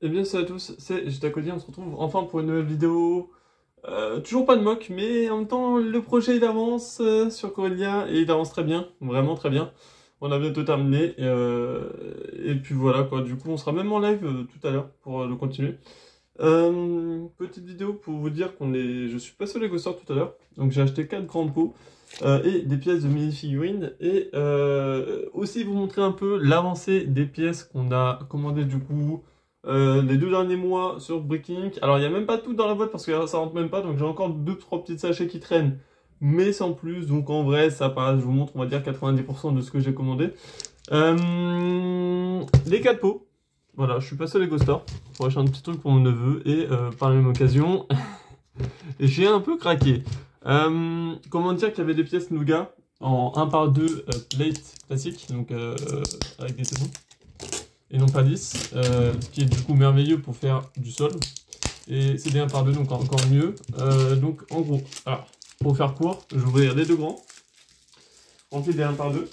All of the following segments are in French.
Eh bien salut à tous, c'est JTACODI, on se retrouve enfin pour une nouvelle vidéo. Toujours pas de mock, mais en même temps le projet il avance sur Corellia et il avance très bien, vraiment très bien. On a bientôt terminé et puis voilà quoi, du coup on sera même en live tout à l'heure pour le continuer. Petite vidéo pour vous dire je suis passé au Lego Store tout à l'heure, donc j'ai acheté 4 grands pots et des pièces de mini-figurines et aussi vous montrer un peu l'avancée des pièces qu'on a commandées du coup les 2 derniers mois sur Bricklink. Alors il n'y a même pas tout dans la boîte parce que ça rentre même pas, donc j'ai encore 2-3 petits sachets qui traînent, mais sans plus, donc en vrai ça passe, je vous montre on va dire 90% de ce que j'ai commandé. Les 4 pots. Voilà, je suis passé au Lego Store pour acheter un petit truc pour mon neveu et par la même occasion, j'ai un peu craqué. Comment dire qu'il y avait des pièces Nougat en 1 par 2 plate classique, donc avec des tétons, et non pas 10, ce qui est du coup merveilleux pour faire du sol. Et c'est des 1 par 2, donc encore mieux. Donc en gros, alors, pour faire court, je vais ouvrir les 2 grands, remplis des 1 par 2.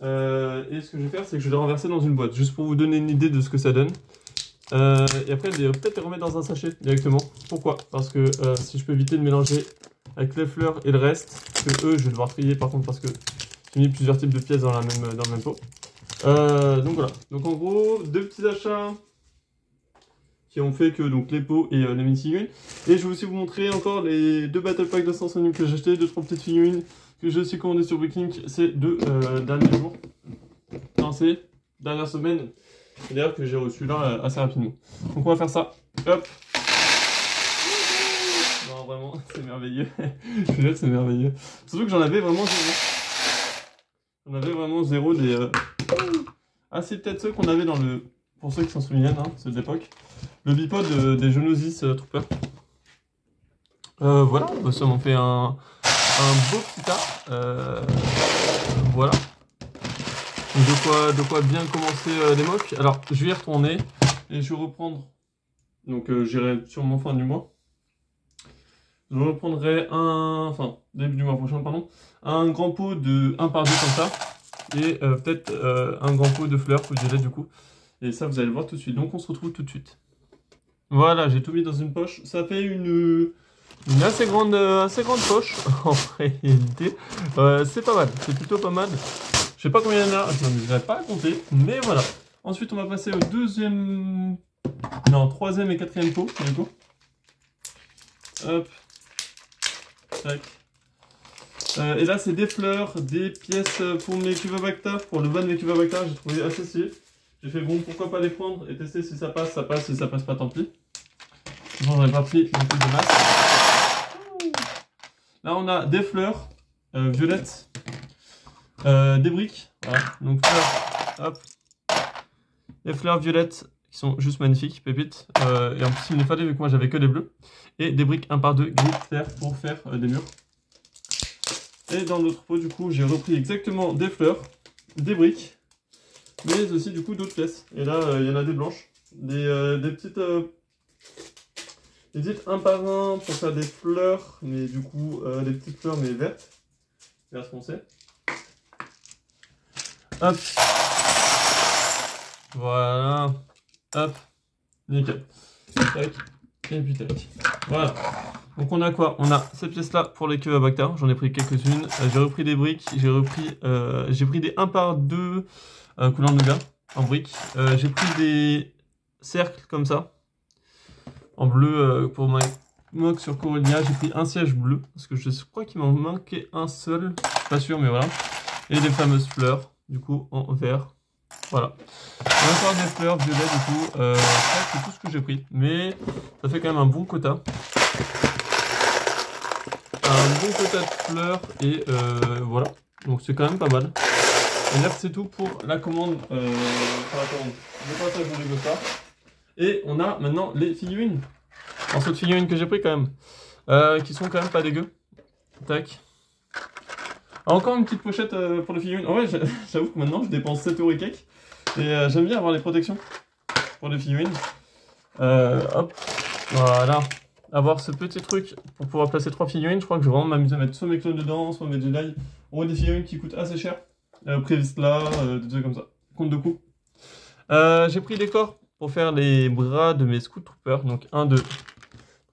Et ce que je vais faire, c'est que je vais les renverser dans une boîte, juste pour vous donner une idée de ce que ça donne. Et après, peut-être les remettre dans un sachet directement. Pourquoi? Parce que si je peux éviter de mélanger avec les fleurs et le reste, que eux, je vais devoir trier par contre parce que j'ai mis plusieurs types de pièces dans le même pot. Donc voilà. Donc en gros, 2 petits achats qui ont fait que donc les pots et les mini-figurines. Et je vais aussi vous montrer encore les 2 Battle Pack de Sonic que j'ai acheté, 2-3 petites figurines que j'ai aussi commandées sur Bricklink ces 2 derniers jours. Enfin, ces dernières semaines. D'ailleurs que j'ai reçu là assez rapidement. Donc on va faire ça. Hop. Non vraiment, c'est merveilleux. Je veux dire c'est merveilleux. Surtout que j'en avais vraiment zéro. J'en avais vraiment zéro des... Ah c'est peut-être ceux qu'on avait dans le... Pour ceux qui s'en souviennent, hein, ceux d'époque. Le bipod des Geonosis Trooper. Voilà, bah, ça m'en fait un beau petit tas. Voilà. De quoi bien commencer les mocks. Alors, je vais y retourner et je vais reprendre. Donc, j'irai sûrement fin du mois. Je reprendrai enfin, début du mois prochain, pardon, un grand pot de 1 par 2 comme ça. Et peut-être un grand pot de fleurs, ou du coup. Et ça, vous allez le voir tout de suite. Donc, on se retrouve tout de suite. Voilà, j'ai tout mis dans une poche. Ça fait une assez grande poche, en réalité. C'est pas mal, c'est plutôt pas mal. Je sais pas combien il y en a, je n'arriverai pas à compter, mais voilà. Ensuite, on va passer au troisième et quatrième pot, du coup. Hop. Tac. Et là, c'est des fleurs, des pièces pour mes Cuvabacta, pour le van de mes Cuvabacta, j'ai trouvé assez stylé. J'ai fait bon, pourquoi pas les prendre et tester si ça passe, si ça passe pas, tant pis. Bon, j'en ai pas pris non plus de masse. Là, on a des fleurs violettes, des briques, voilà, donc fleurs, hop, des fleurs violettes qui sont juste magnifiques, pépites, et en plus il me les fallait vu que moi j'avais que des bleus, et des briques 1 par 2 gris clair pour faire des murs. Et dans l'autre pot, du coup, j'ai repris exactement des fleurs, des briques, mais aussi du coup d'autres pièces. Et là, il y en a des blanches, des petites 1 par 1 pour faire des fleurs, mais du coup, des petites fleurs mais vertes, vert foncé. Hop. Voilà. Hop. Nickel. Tac. Et puis tac. Voilà. Donc on a quoi? On a cette pièce-là pour les Cuvabacta. J'en ai pris quelques-unes. J'ai repris des briques. J'ai pris des 1 par 2 couleur nougat en briques. J'ai pris des cercles comme ça. En bleu pour ma mock sur Corellia. J'ai pris un siège bleu. Parce que je crois qu'il m'en manquait un seul. Je suis pas sûr, mais voilà. Et les fameuses fleurs. Du coup, en vert. Voilà. Encore des fleurs violettes, du coup. C'est tout ce que j'ai pris. Mais ça fait quand même un bon quota. Un bon quota de fleurs. Et voilà. Donc c'est quand même pas mal. Et là, c'est tout pour la commande. Le passage de Lego Store. Et on a maintenant les figurines. Morceaux de figurines que j'ai pris quand même. Qui sont quand même pas dégueux. Tac. Encore une petite pochette pour les figurines. En vrai, j'avoue que maintenant je dépense 7 € et quelques. Et j'aime bien avoir les protections pour les figurines. Hop, voilà. Avoir ce petit truc pour pouvoir placer 3 figurines. Je crois que je vais vraiment m'amuser à mettre soit mes clones dedans, soit mes Jedi. On voit des figurines qui coûtent assez cher. Préviste là, des trucs comme ça. Compte de coût. J'ai pris des corps pour faire les bras de mes Scout Troopers. Donc 1, 2,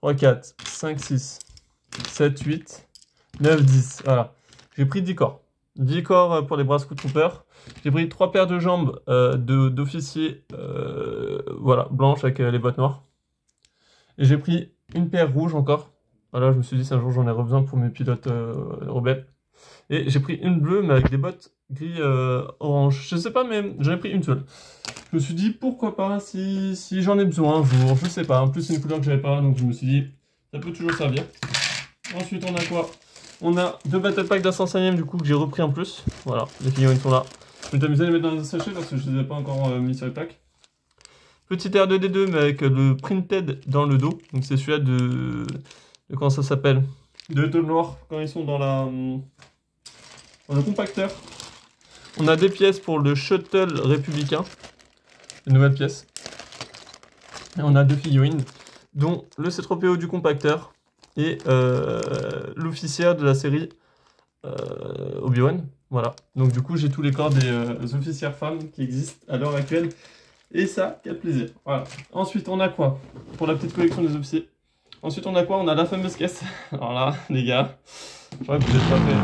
3, 4, 5, 6, 7, 8, 9, 10. Voilà. J'ai pris 10 corps. 10 corps pour les bras Scout Troopers. J'ai pris 3 paires de jambes d'officiers voilà, blanches avec les bottes noires. Et j'ai pris une paire rouge encore. Voilà, je me suis dit, si un jour j'en ai besoin pour mes pilotes rebelles. Et j'ai pris une bleue, mais avec des bottes gris orange. Je sais pas, mais j'en ai pris une seule. Je me suis dit, pourquoi pas, si j'en ai besoin un jour. Je sais pas. En plus, c'est une couleur que j'avais pas, donc je me suis dit, ça peut toujours servir. Ensuite, on a quoi? On a 2 Battle Pack d'500e du coup que j'ai repris en plus. Voilà, les figurines sont là. Je vais t'amuser à les mettre dans un sachet parce que je les ai pas encore mis sur les packs. Petit R2D2 mais avec le printed dans le dos. Donc c'est celui-là de comment ça s'appelle? De Little Noir quand ils sont dans le compacteur. On a des pièces pour le shuttle républicain. Une nouvelle pièce. Et on a 2 figurines, dont le C3PO du compacteur et l'officier de la série Obi-Wan. Voilà. Donc du coup j'ai tous les corps des officières femmes qui existent à l'heure actuelle. Et ça, quel plaisir. Voilà. Ensuite on a quoi? Pour la petite collection des officiers. Ensuite on a quoi? On a la fameuse caisse. Alors là, les gars, je crois que vous n'êtes pas prêts.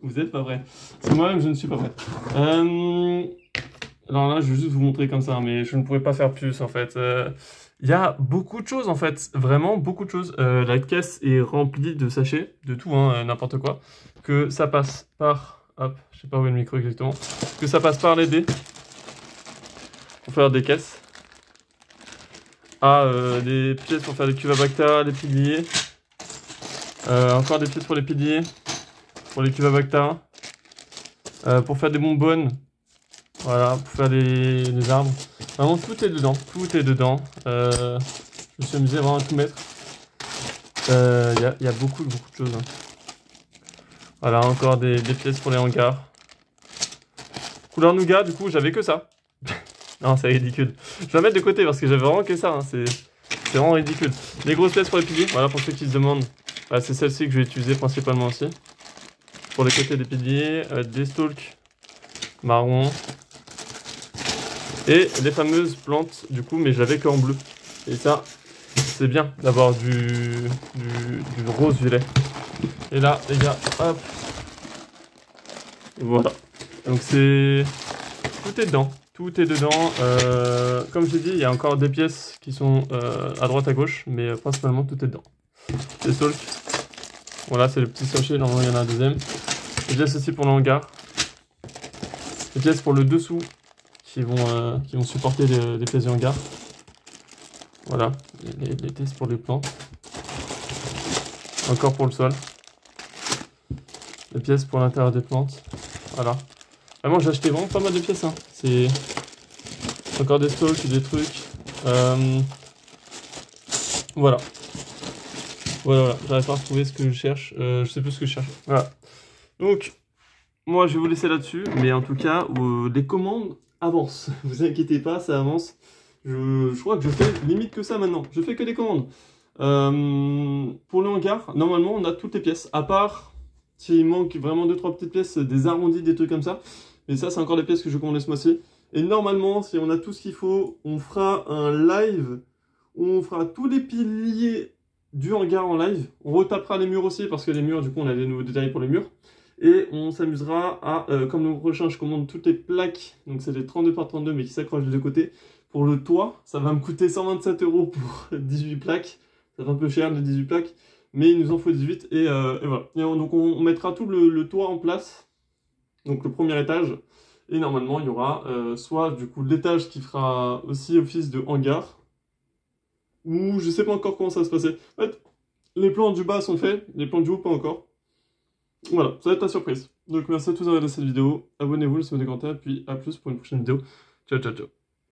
Vous n'êtes pas prêts. C'est moi-même, je ne suis pas prêt. Alors là, je vais juste vous montrer comme ça, mais je ne pourrais pas faire plus en fait. Il y a beaucoup de choses en fait, vraiment beaucoup de choses. La caisse est remplie de sachets, de tout, hein, n'importe quoi. Que ça passe par, hop, je sais pas où est le micro exactement. Que ça passe par les dés pour faire des caisses. Des pièces pour faire des cuves à Bacta, les piliers. Encore des pièces pour les piliers, pour les cuves à Bacta. Pour faire des bonbonnes. Voilà, pour faire les arbres. Vraiment, tout est dedans. Tout est dedans. Je me suis amusé vraiment à tout mettre. Il y a beaucoup de choses. Hein. Voilà, encore des pièces pour les hangars. Couleur nougat, du coup, j'avais que ça. Non, c'est ridicule. Je vais la mettre de côté parce que j'avais vraiment que ça. Hein. C'est vraiment ridicule. Les grosses pièces pour les piliers. Voilà, pour ceux qui se demandent. Voilà, c'est celle-ci que je vais utiliser principalement aussi. Pour les côtés des piliers. Des stalks marron. Et les fameuses plantes, du coup, mais je l'avais qu'en bleu. Et ça, c'est bien d'avoir du rose violet. Et là, les gars, hop. Voilà. Donc c'est... Tout est dedans. Tout est dedans. Comme je l'ai dit, il y a encore des pièces qui sont à droite, à gauche. Mais principalement, tout est dedans. Les stalks. Voilà, c'est le petit sachet. Normalement, il y en a un deuxième. Les pièces aussi pour le hangar. Les pièces pour le dessous. Qui vont supporter les pièces du hangar. Voilà, les tests pour les plantes. Encore pour le sol. Les pièces pour l'intérieur des plantes. Voilà. Vraiment, j'ai acheté vraiment pas mal de pièces. Hein. C'est encore des stocks, des trucs. Voilà. Voilà. J'arrive pas à retrouver ce que je cherche. Je sais plus ce que je cherche. Voilà. Donc, moi, je vais vous laisser là-dessus. Mais en tout cas, les commandes avance, vous inquiétez pas, ça avance. Je crois que je fais limite que ça maintenant. Je fais que des commandes. Pour le hangar, normalement on a toutes les pièces. À part s'il manque vraiment 2-3 petites pièces, des arrondis, des trucs comme ça. Mais ça c'est encore des pièces que je commande ce mois-ci. Et normalement, si on a tout ce qu'il faut, on fera un live où on fera tous les piliers du hangar en live. On retapera les murs aussi parce que les murs, du coup on a des nouveaux détails pour les murs. Et on s'amusera à, comme le prochain, je commande toutes les plaques, donc c'est des 32 par 32 mais qui s'accrochent des deux côtés. Pour le toit, ça va me coûter 127 € pour 18 plaques. Ça fait un peu cher les 18 plaques, mais il nous en faut 18 et voilà. Et donc on mettra tout le toit en place, donc le premier étage. Et normalement il y aura soit du coup l'étage qui fera aussi office de hangar, ou je sais pas encore comment ça va se passer. En fait, les plans du bas sont faits, les plans du haut pas encore. Voilà, ça va être ta surprise. Donc merci à tous d'avoir regardé cette vidéo. Abonnez-vous, laissez-moi des commentaires, puis à plus pour une prochaine vidéo. Ciao, ciao, ciao.